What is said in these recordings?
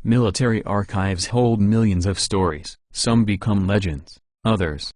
Military archives hold millions of stories. Some become legends, others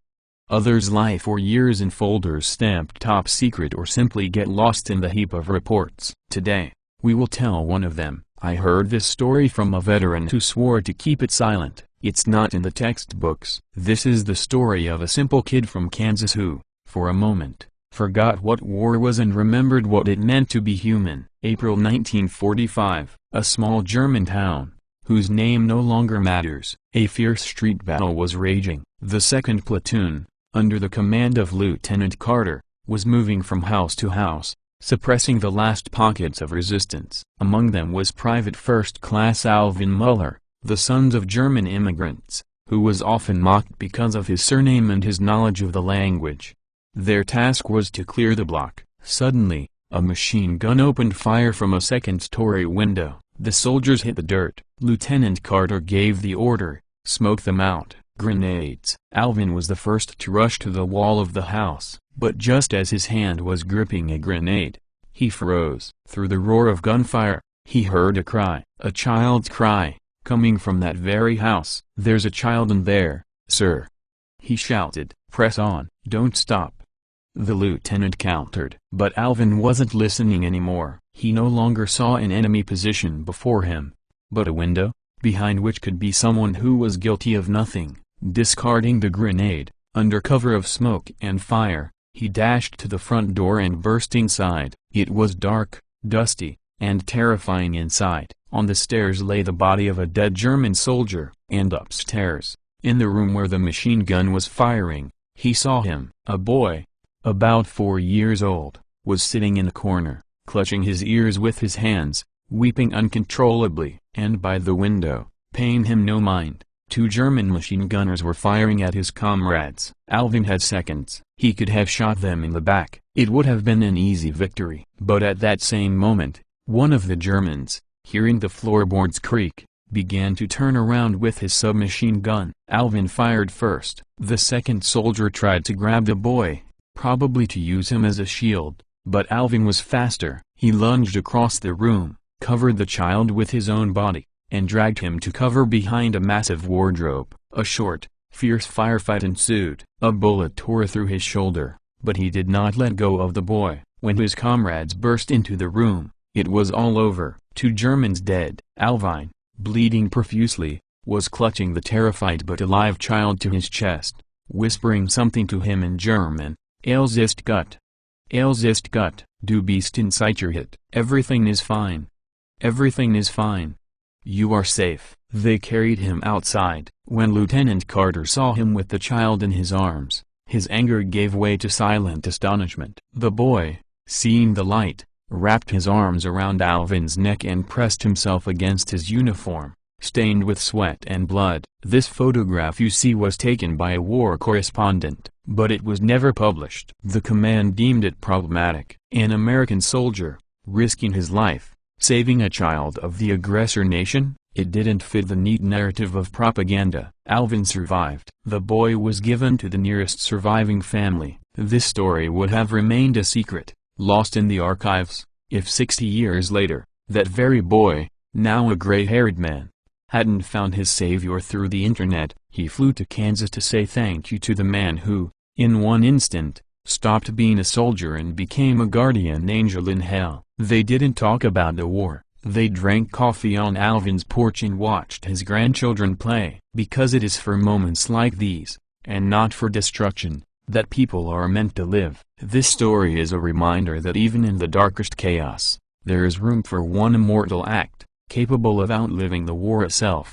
lie for years in folders stamped top secret or simply get lost in the heap of reports. Today, we will tell one of them. I heard this story from a veteran who swore to keep it silent. It's not in the textbooks. This is the story of a simple kid from Kansas who, for a moment, forgot what war was and remembered what it meant to be human. April 1945, a small German town, whose name no longer matters. A fierce street battle was raging. The 2nd Platoon, under the command of Lieutenant Carter, was moving from house to house, suppressing the last pockets of resistance. Among them was Private First Class Alvin Muller, the son of German immigrants, who was often mocked because of his surname and his knowledge of the language. Their task was to clear the block. Suddenly, a machine gun opened fire from a second-story window. The soldiers hit the dirt. Lieutenant Carter gave the order, "Smoke them out." Grenades. Alvin was the first to rush to the wall of the house, but just as his hand was gripping a grenade, he froze. Through the roar of gunfire, he heard a cry, a child's cry, coming from that very house. "There's a child in there, sir," he shouted. "Press on, don't stop." The lieutenant countered. But Alvin wasn't listening anymore. He no longer saw an enemy position before him, but a window, behind which could be someone who was guilty of nothing. Discarding the grenade, under cover of smoke and fire, he dashed to the front door and burst inside. It was dark, dusty, and terrifying inside. On the stairs lay the body of a dead German soldier, and upstairs, in the room where the machine gun was firing, he saw him. A boy, about 4 years old, was sitting in a corner, clutching his ears with his hands, weeping uncontrollably. And by the window, paying him no mind, 2 German machine gunners were firing at his comrades. Alvin had seconds. He could have shot them in the back. It would have been an easy victory. But at that same moment, one of the Germans, hearing the floorboards creak, began to turn around with his submachine gun. Alvin fired first. The second soldier tried to grab the boy, probably to use him as a shield, but Alvin was faster. He lunged across the room, covered the child with his own body, and dragged him to cover behind a massive wardrobe. A short, fierce firefight ensued. A bullet tore through his shoulder, but he did not let go of the boy. When his comrades burst into the room, it was all over. 2 Germans dead. Alvin, bleeding profusely, was clutching the terrified but alive child to his chest, whispering something to him in German. "Alles ist gut. Alles ist gut. Du bist in Sicherheit. Everything is fine. Everything is fine. You are safe." They carried him outside. When Lieutenant Carter saw him with the child in his arms, his anger gave way to silent astonishment. The boy, seeing the light, wrapped his arms around Alvin's neck and pressed himself against his uniform, stained with sweat and blood. This photograph you see was taken by a war correspondent, but it was never published. The command deemed it problematic. An American soldier, risking his life, saving a child of the aggressor nation? It didn't fit the neat narrative of propaganda. Alvin survived. The boy was given to the nearest surviving family. This story would have remained a secret, lost in the archives, if 60 years later, that very boy, now a gray-haired man, hadn't found his savior through the internet. He flew to Kansas to say thank you to the man who, in one instant, stopped being a soldier and became a guardian angel in hell. They didn't talk about the war. They drank coffee on Alvin's porch and watched his grandchildren play. Because it is for moments like these, and not for destruction, that people are meant to live. This story is a reminder that even in the darkest chaos, there is room for one immortal act, capable of outliving the war itself.